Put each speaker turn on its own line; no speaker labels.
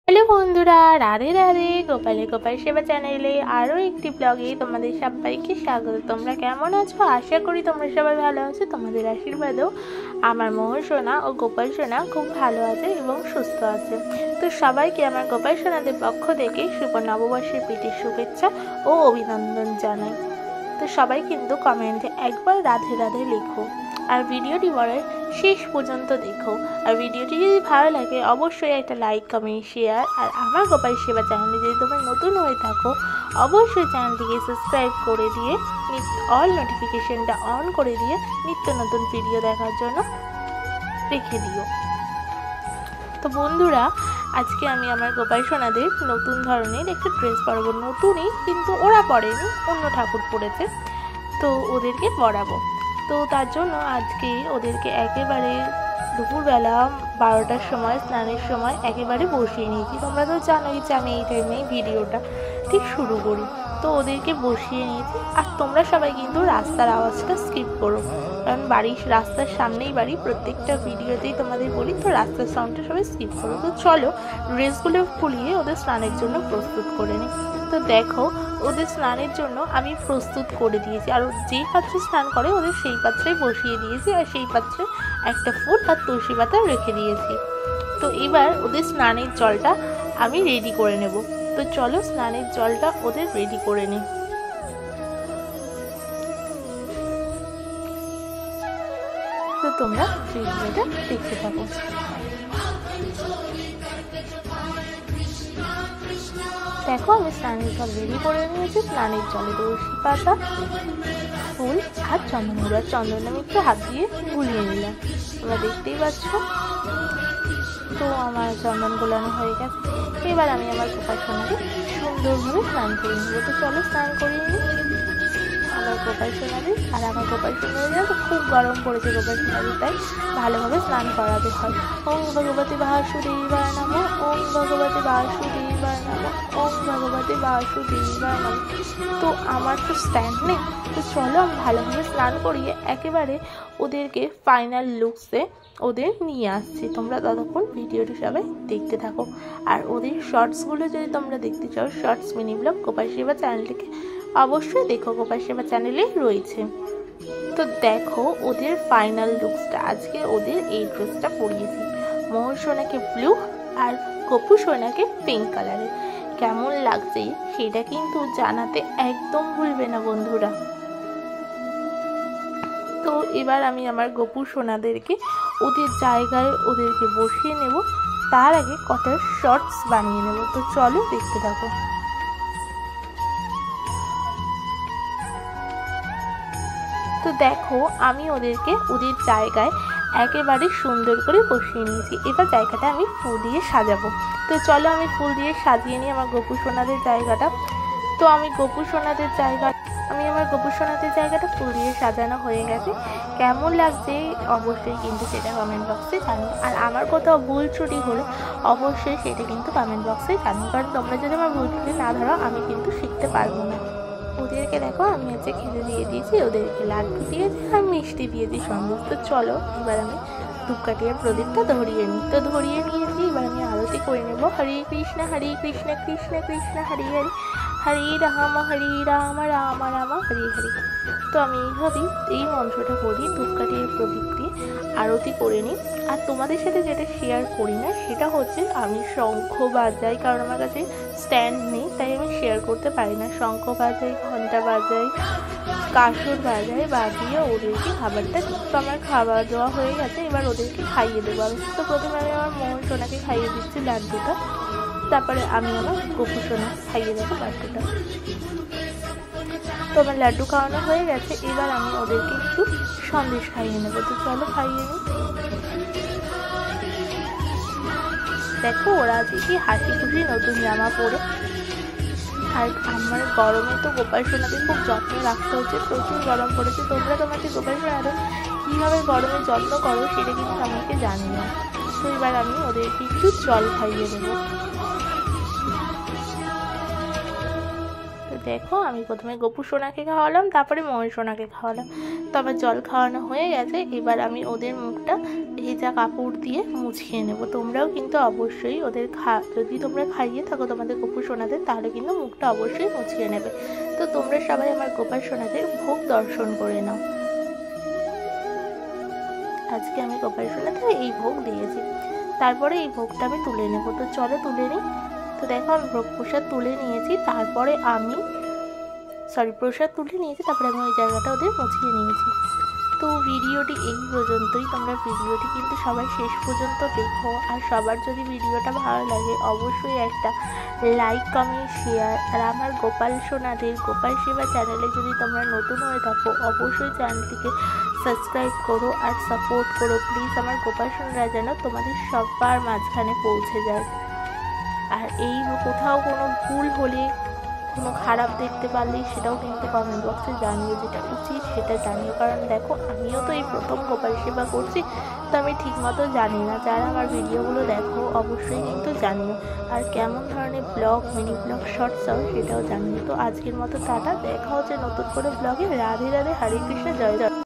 Hello বন্ধুরা, রাধে রাধে। গোপাল সেবা চ্যানেলে আরও একটি ব্লগে তোমাদের সবাইকে স্বাগত। তোমরা কেমন আছো? আশা করি তোমরা সবাই ভালো আছো। তোমাদের আশীর্বাদেও আমার মোহর সোনা ও গোপাল সোনা খুব ভালো আছে এবং সুস্থ আছে। তো সবাইকে আমার গোপাল সোনাদের পক্ষ থেকে শুভ নববর্ষের প্রীতির শুভেচ্ছা ও অভিনন্দন জানাই। তো সবাই কিন্তু কমেন্টে একবার রাধে রাধে লেখো আর ভিডিওটি বলার শেষ পর্যন্ত দেখো। আর ভিডিওটি যদি ভালো লাগে অবশ্যই একটা লাইক, কমেন্ট, শেয়ার। আর আমার গোপাল সেবা চ্যানেলে যদি তোমরা নতুন হয়ে থাকো অবশ্যই চ্যানেলটিকে সাবস্ক্রাইব করে দিয়ে অল নোটিফিকেশনটা অন করে দিয়ে নিত্য নতুন ভিডিও দেখার জন্য রেখে দিও। তো বন্ধুরা, আজকে আমি আমার গোপাল সোনাদের নতুন ধরনের একটা ড্রেস পরাবো। নতুনই, কিন্তু ওরা পরেনি, অন্য ঠাকুর পরেছে, তো ওদেরকে পরাবো। তো তার জন্য আজকে ওদেরকে একেবারে দুপুরবেলা 12টার সময় স্নানের সময় একেবারে বসিয়ে নিয়েছি। তোমরা তো জানোই যে আমি এই টাইমেই ভিডিওটা ঠিক শুরু করি। তো ওদেরকে বসিয়ে নিয়েছি। আর তোমরা সবাই কিন্তু রাস্তার আওয়াজটা স্কিপ করো, কারণ রাস্তার সামনেই বাড়ি, প্রত্যেকটা ভিডিওতেই তোমাদের বলি, তো রাস্তার সাউন্ডটা সবাই স্কিপ করো। তো চলো ড্রেসগুলো খুলিয়ে ওদের স্নানের জন্য প্রস্তুত করে নিই। তো দেখো, ওদের স্নানের জন্য আমি প্রস্তুত করে দিয়েছি। আর যেই পাত্রে স্নান করে ওদের সেই পাত্রেই বসিয়ে দিয়েছি, আর সেই পাত্রে একটা ফুল আর তুলসী পাতা রেখে দিয়েছি। তো এবার ওদের স্নানের জলটা আমি রেডি করে নেব। তো চলো স্নানের জলটা ওদের রেডি করে নিই। তো তোমরা ভিডিওটা দেখতে থাকো। দেখো, আমি স্নানের জল রেডি করে নিয়েছি। স্নানের জলে তুলসী পাতা, ফুল আর চন্দন গুঁড়ো। চন্দন আমি একটু হাত দিয়ে গুলিয়ে নিলাম, তোমরা দেখতেই পাচ্ছ। তো আমার চন্দন গোলানো হয়ে গেছে। এবার আমি আমার গোপাল সোনাকে সুন্দরভাবে স্নান করে নেব। তো চলো স্নান করিয়ে নিই আমার গোপাল সোনাদের। আর আমার গোপাল সোনাদের তো খুব গরম পড়েছে গোপাল সোনাদের, তাই ভালোভাবে স্নান করাতে হয়। ওম ভগবতী বাসুদেবায় নমঃ, ওম ভগবতী বাসুদেবায় নমঃ, ওম ভগবতী বাসুদেবায় নমঃ। তো আমার তো স্ট্যান্ড নেই, তো চলো আমি ভালোভাবে স্নান করিয়ে একেবারে ওদেরকে ফাইনাল লুকসে ওদের নিয়ে আসছি। তোমরা ততক্ষণ ভিডিওটি সবাই দেখতে থাকো। আর ওদের শর্টসগুলো যদি তোমরা দেখতে চাও, শর্টস মিনি ব্লগ গোপাল সেবা চ্যানেলটিকে অবশ্যই দেখো, গোপাল সেবা চ্যানেলে রয়েছে। তো দেখো ওদের ফাইনাল লুকসটা। আজকে ওদের এই ড্রেসটা পরিয়েছি, মোহর সোনাকে ব্লু আর গপু সোনাকে পিঙ্ক কালারের। কেমন লাগছে সেটা কিন্তু জানাতে একদম ভুলবে না বন্ধুরা। তো এবার আমি আমার গপু সোনাদেরকে ওদের জায়গায় ওদেরকে বসিয়ে নেব। তার আগে কটা শর্টস বানিয়ে নেব। তো চলো দেখতে থাকো। তো দেখো, আমি ওদেরকে ওদের জায়গায় একেবারে সুন্দর করে বসিয়ে নিয়েছি। এবার জায়গাটা আমি ফুল দিয়ে সাজাবো। তো চলো আমি ফুল দিয়ে সাজিয়ে নিই আমার গপু সোনাদের জায়গাটা। তো আমি আমার গপু সোনাদের জায়গাটা ফুল দিয়ে সাজানো হয়ে গেছে। কেমন লাগছে অবশ্যই কিন্তু সেটা কমেন্ট বক্সে জানো। আর আমার কোথাও ভুল ত্রুটি হলে অবশ্যই সেটা কিন্তু কমেন্ট বক্সে জানো, কারণ তোমরা যদি আমার ভুল ত্রুটি না ধরো আমি কিন্তু শিখতে পারবো না। ওদেরকে দেখো আমি হচ্ছে খেতে দিয়ে দিয়েছি, ওদেরকে লাড্ডু দিয়েছি আর মিষ্টি দিয়েছি সন্দেশ। তো চলো এবার আমি ধূপকাঠি আর প্রদীপটা ধরিয়ে নিই। তো ধরিয়ে নিয়েছি, এবার আমি আরতি করে নেব। হরে কৃষ্ণ কৃষ্ণ কৃষ্ণ হরে হরে, হরে রাম রাম রাম হরে হরে। তো আমি এইভাবেই এই মন্ত্রটা পড়ি, ধূপকাঠি আর প্রদীপ দিয়ে আরতি করে নিই। আর তোমাদের সাথে যেটা শেয়ার করি না সেটা হচ্ছে আমি শঙ্খ বাজাই, কারণ আমার কাছে স্ট্যান্ড নেই, তাই আমি শেয়ার করতে পারি না। শঙ্খ বাজাই, ঘন্টা বাজাই, কাসর বাজিয়ে ওদেরকে খাবারটা দিই। তো আমার খাবার দেওয়া হয়ে গেছে, এবার ওদেরকে খাইয়ে দেবো আমি। তো প্রথমে আমি আমার মোহন সোনাকে খাইয়ে দিচ্ছি লাড্ডুটা, তারপরে আমি আমার গপু সোনা খাইয়ে দেবো লাড্ডুটা। তো আমার লাড্ডু খাওয়ানো হয়ে গেছে, এবার আমি ওদেরকে একটু সন্দেশ খাইয়ে নেবো। তো চলো খাইয়ে নিই। দেখো ওরা আজকে কি হাসি খুশি নতুন জামা পরে। আর আমার গরমে তো গোপাল সোনাদের খুব যত্ন রাখতে হচ্ছে, প্রচুর গরম পড়েছে। তোমরা তোমাকে গোপাল সোনাদের কীভাবে গরমে যত্ন করো সেটা কিন্তু আমাকে জানিও। তো এবার আমি ওদেরকে একটু জল খাইয়ে দেবো। দেখো আমি প্রথমে গপু সোনাকে খাওয়ালাম, তারপরে মোহন সোনাকে খাওয়ালাম। তো আমার জল খাওয়ানো হয়ে গেছে, এবার আমি ওদের মুখটা এই ভেজা কাপড় দিয়ে মুছিয়ে নেব। তোমরাও কিন্তু অবশ্যই ওদের যদি তোমরা খাইয়ে থাকো তোমাদের গোপু সোনাদের, তাহলে কিন্তু মুখটা অবশ্যই মুছিয়ে নেবে। তো তোমরা সবাই আমার গোপাল সোনাদের ভোগ দর্শন করে নাও। আজকে আমি গোপাল সোনাদের এই ভোগ দিয়েছি, তারপরে এই ভোগটা আমি তুলে নেব। তো চলো তুলে নিই। তো দেখো আমি ভোগ প্রসাদ তুলে নিয়েছি, তারপরে আমি প্রসাদ তুলে নিয়েছি, তারপরে আমি ওই জায়গাটা ওদের মুছিয়ে নিয়েছি। তো ভিডিওটি এই পর্যন্তই। তোমরা ভিডিওটি কিন্তু সবাই শেষ পর্যন্ত দেখো, আর সবার যদি ভিডিওটা ভালো লাগে অবশ্যই একটা লাইক কমেন্ট শেয়ার। আর আমার গোপাল সোনাদের গোপাল সেবা চ্যানেলে যদি তোমরা নতুন হয়ে থাকো অবশ্যই চ্যানেলটিকে সাবস্ক্রাইব করো আর সাপোর্ট করো প্লিজ। আমার গোপাল সোনারা যেন তোমাদের সবার মাঝখানে পৌঁছে যায়। আর এই কোথাও কোনো ভুল হলে, কোনো খারাপ দেখতে পারলে সেটাও কিন্তু কমেন্ট বক্সে জানিও, যেটা উচিত সেটা জানিও। কারণ দেখো আমিও তো এই প্রথম গোপাল সেবা করছি, তো আমি ঠিকমতো জানি না। যারা আমার ভিডিওগুলো দেখো অবশ্যই কিন্তু জানিও, আর কেমন ধরনের ব্লগ, মিনি ব্লগ, শর্টস হয় সেটাও জানিও। তো আজকের মতো টাটা, দেখা হচ্ছে নতুন করে ব্লগে। রাধে রাধে, হরে কৃষ্ণ, জয় জয়।